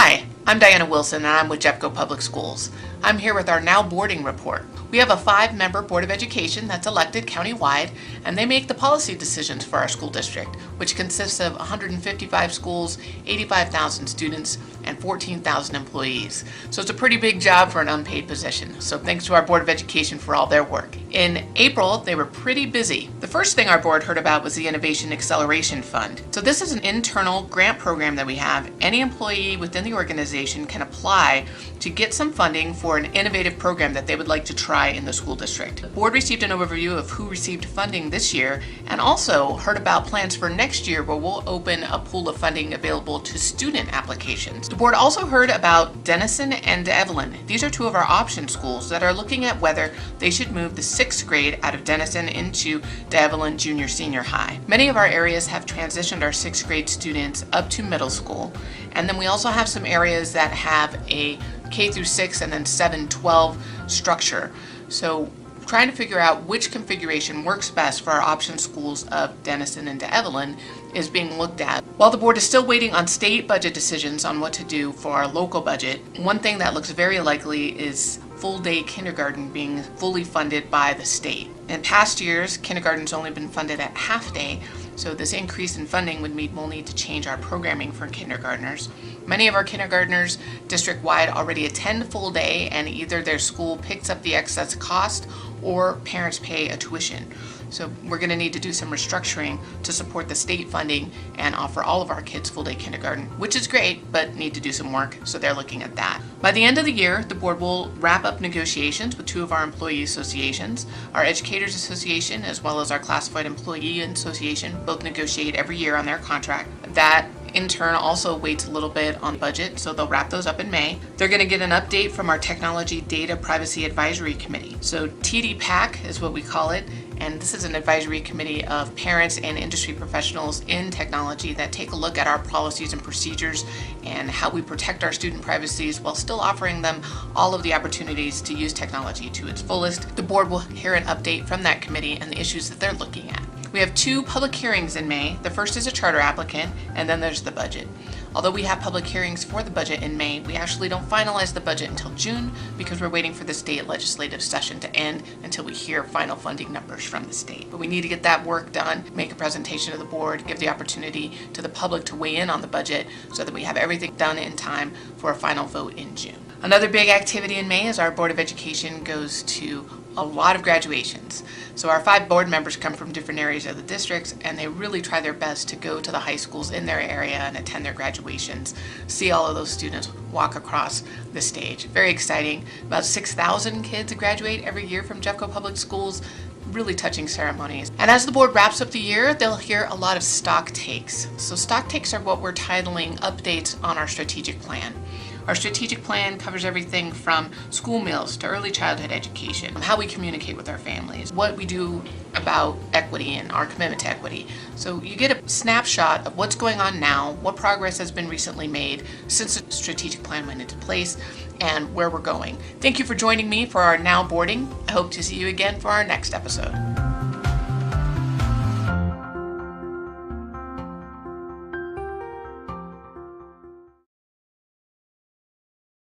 Hi, I'm Diana Wilson and I'm with Jeffco Public Schools. I'm here with our Now Boarding Report. We have a 5-member Board of Education that's elected countywide, and they make the policy decisions for our school district, which consists of 155 schools, 85,000 students, and 14,000 employees. So it's a pretty big job for an unpaid position. So thanks to our Board of Education for all their work. In April, they were pretty busy. The first thing our board heard about was the Innovation Acceleration Fund. So this is an internal grant program that we have. Any employee within the organization can apply to get some funding for an innovative program that they would like to try in the school district. The board received an overview of who received funding this year and also heard about plans for next year where we'll open a pool of funding available to student applications. The board also heard about Dennison and Evelyn. These are 2 of our option schools that are looking at whether they should move the 6th grade out of Dennison into Evelyn Junior Senior High. Many of our areas have transitioned our 6th grade students up to middle school, and then we also have some areas that have a K through 6 and then 7-12 structure. So trying to figure out which configuration works best for our option schools of Dennison and Evelyn is being looked at. While the board is still waiting on state budget decisions on what to do for our local budget, one thing that looks very likely is full-day kindergarten being fully funded by the state. In past years, kindergarten's only been funded at half-day, so this increase in funding would mean we'll need to change our programming for kindergartners. Many of our kindergartners district-wide already attend full day, and either their school picks up the excess cost or parents pay a tuition. So we're going to need to do some restructuring to support the state funding and offer all of our kids full-day kindergarten, which is great, but need to do some work, so they're looking at that. By the end of the year, the board will wrap up negotiations with 2 of our employee associations. Our Educators Association as well as our Classified Employee Association both negotiate every year on their contract. That in turn also waits a little bit on budget, so they'll wrap those up in May. They're going to get an update from our Technology Data Privacy Advisory Committee. So TDPAC is what we call it, and this is an advisory committee of parents and industry professionals in technology that take a look at our policies and procedures and how we protect our student privacies while still offering them all of the opportunities to use technology to its fullest. The board will hear an update from that committee and the issues that they're looking at. We have 2 public hearings in May. The first is a charter applicant, and then there's the budget. Although we have public hearings for the budget in May, we actually don't finalize the budget until June because we're waiting for the state legislative session to end until we hear final funding numbers from the state. But we need to get that work done, make a presentation to the board, give the opportunity to the public to weigh in on the budget so that we have everything done in time for a final vote in June. Another big activity in May is our Board of Education goes to a lot of graduations. So our 5 board members come from different areas of the districts, and they really try their best to go to the high schools in their area and attend their graduations, see all of those students walk across the stage. Very exciting. About 6,000 kids graduate every year from Jeffco Public Schools. Really touching ceremonies. And as the board wraps up the year, they'll hear a lot of stock takes. So stock takes are what we're titling updates on our strategic plan. Our strategic plan covers everything from school meals to early childhood education, how we communicate with our families, what we do about equity and our commitment to equity. So you get a snapshot of what's going on now, what progress has been recently made since the strategic plan went into place, and where we're going. Thank you for joining me for our Now Boarding. I hope to see you again for our next episode.